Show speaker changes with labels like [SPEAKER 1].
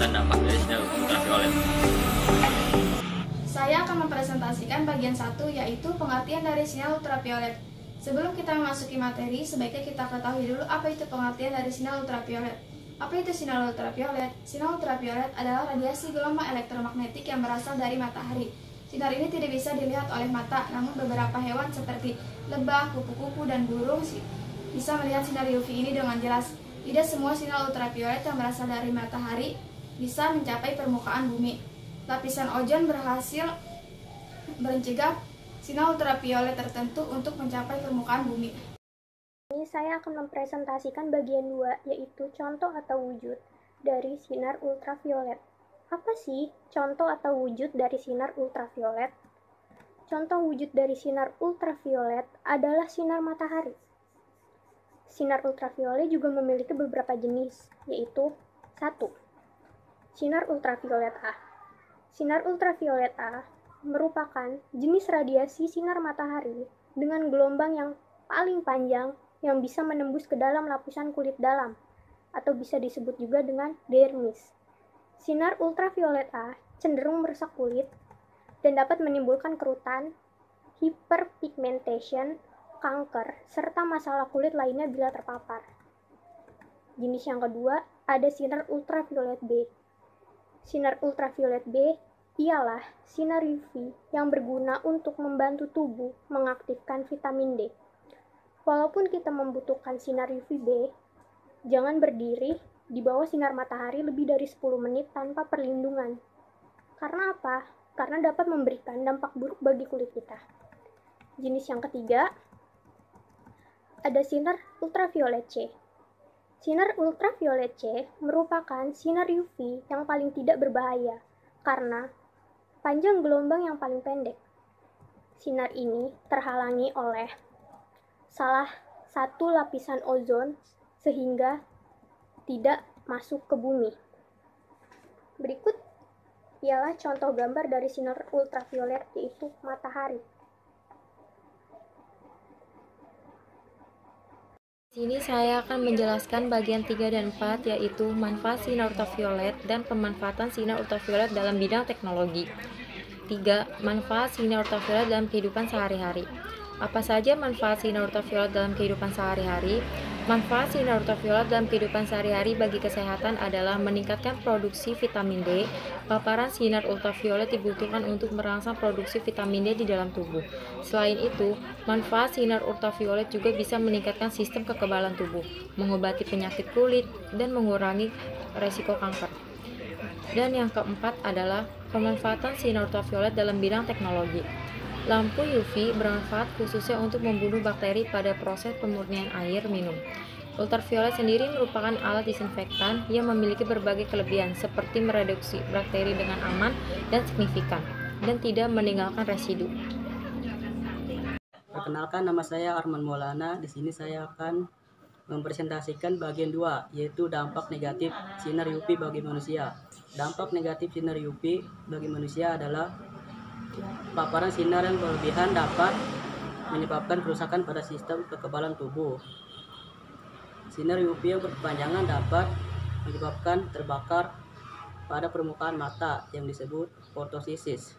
[SPEAKER 1] penjelasan dampak dari sinar ultraviolet.
[SPEAKER 2] Saya akan mempresentasikan bagian 1, yaitu pengertian dari sinar ultraviolet. Sebelum kita memasuki materi, sebaiknya kita ketahui dulu apa itu pengertian dari sinar ultraviolet. Apa itu sinar ultraviolet? Sinar ultraviolet adalah radiasi gelombang elektromagnetik yang berasal dari matahari. Sinar ini tidak bisa dilihat oleh mata, namun beberapa hewan seperti lebah, kupu-kupu, dan burung bisa melihat sinar UV ini dengan jelas. Tidak semua sinar ultraviolet yang berasal dari matahari bisa mencapai permukaan bumi. Lapisan ozon berhasil mencegah sinar ultraviolet tertentu untuk mencapai permukaan bumi.
[SPEAKER 3] Ini saya akan mempresentasikan bagian 2, yaitu contoh atau wujud dari sinar ultraviolet. Apa sih contoh atau wujud dari sinar ultraviolet? Contoh wujud dari sinar ultraviolet adalah sinar matahari. Sinar ultraviolet juga memiliki beberapa jenis, yaitu 1. Sinar ultraviolet A. Sinar ultraviolet A merupakan jenis radiasi sinar matahari dengan gelombang yang paling panjang yang bisa menembus ke dalam lapisan kulit dalam, atau bisa disebut juga dengan dermis. Sinar ultraviolet A cenderung merusak kulit dan dapat menimbulkan kerutan, hyperpigmentation, kanker, serta masalah kulit lainnya bila terpapar. Jenis yang kedua, ada sinar ultraviolet B. Sinar ultraviolet B ialah sinar UV yang berguna untuk membantu tubuh mengaktifkan vitamin D. Walaupun kita membutuhkan sinar UVB, jangan berdiri di bawah sinar matahari lebih dari 10 menit tanpa perlindungan. Karena apa? Karena dapat memberikan dampak buruk bagi kulit kita. Jenis yang ketiga, ada sinar ultraviolet C. Sinar ultraviolet C merupakan sinar UV yang paling tidak berbahaya karena panjang gelombang yang paling pendek. Sinar ini terhalangi oleh salah satu lapisan ozon sehingga tidak masuk ke bumi. Berikut ialah contoh gambar dari sinar ultraviolet, yaitu matahari.
[SPEAKER 4] Di sini saya akan menjelaskan bagian 3 dan 4, yaitu manfaat sinar ultraviolet dan pemanfaatan sinar ultraviolet dalam bidang teknologi. 3. Manfaat sinar ultraviolet dalam kehidupan sehari-hari. Apa saja manfaat sinar ultraviolet dalam kehidupan sehari-hari? Manfaat sinar ultraviolet dalam kehidupan sehari-hari bagi kesehatan adalah meningkatkan produksi vitamin D. Paparan sinar ultraviolet dibutuhkan untuk merangsang produksi vitamin D di dalam tubuh. Selain itu, manfaat sinar ultraviolet juga bisa meningkatkan sistem kekebalan tubuh, mengobati penyakit kulit, dan mengurangi resiko kanker. Dan yang keempat adalah pemanfaatan sinar ultraviolet dalam bidang teknologi. Lampu UV bermanfaat khususnya untuk membunuh bakteri pada proses pemurnian air minum. Ultraviolet sendiri merupakan alat disinfektan yang memiliki berbagai kelebihan seperti mereduksi bakteri dengan aman dan signifikan dan tidak meninggalkan residu.
[SPEAKER 5] Perkenalkan, nama saya Arman Maulana. Di sini saya akan mempresentasikan bagian 2, yaitu dampak negatif sinar UV bagi manusia. Dampak negatif sinar UV bagi manusia adalah paparan sinar yang berlebihan dapat menyebabkan kerusakan pada sistem kekebalan tubuh. Sinar UV yang berkepanjangan dapat menyebabkan terbakar pada permukaan mata yang disebut fotosинтез.